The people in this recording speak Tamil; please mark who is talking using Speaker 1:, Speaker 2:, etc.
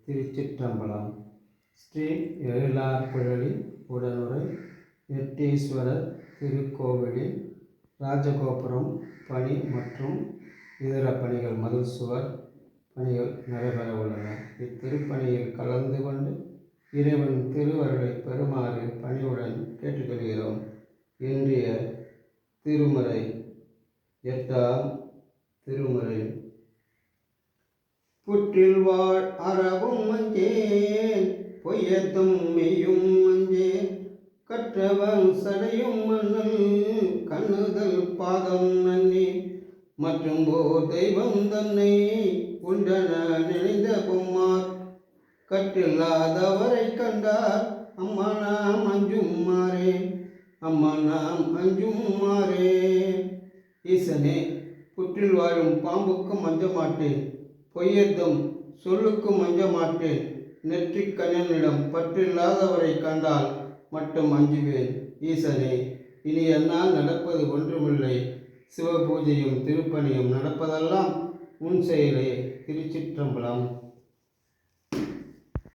Speaker 1: திருச்சிற்றம்பலம். ஸ்ரீ எழிலார்குழலி உடனுரை எட்டீஸ்வரர் திருக்கோவிலில் ராஜகோபுரம் பணி மற்றும் இதர பணிகள் மதில் சுவர் பணிகள் நடைபெற உள்ளன. இத்திருப்பணியில் கலந்து கொண்டு இறைவன் திருவருளை பெறுமாறு பணியுடன் கேட்டுக்கொள்கிறோம். இன்றைய திருமுறை 8ஆம் திருமுறை. புற்றில் வாழ் அறவும் மஞ்சேன் பொய்யத்தும் மெய்யும் மஞ்சேன் கற்றவன் சடையும் மன்னல் கண்ணுதல் பாதம் நன்னி மற்றும் ஓர் தெய்வம் தன்னை உண்டன நினைந்த பொம்மார் கற்றில்லாதவரை கண்டார் அம்மா நாம் அஞ்சும் மாறே அம்மா நாம் அஞ்சும் மாறே. ஈசனே, புற்றில் வாழும் பாம்புக்கும் அஞ்ச மாட்டேன், பொய்யத்தும் சொல்லுக்கும் அஞ்ச மாட்டேன், நெற்றிக் கண்ணனிடம் பற்றில்லாதவரை கண்டால் மட்டும் அஞ்சுவேன். ஈசனே, இனி என்னால் நடப்பது ஒன்றுமில்லை, சிவபூஜையும் திருப்பணியும் நடப்பதெல்லாம் உன் செயலே. திருச்சிற்றம்பலம்.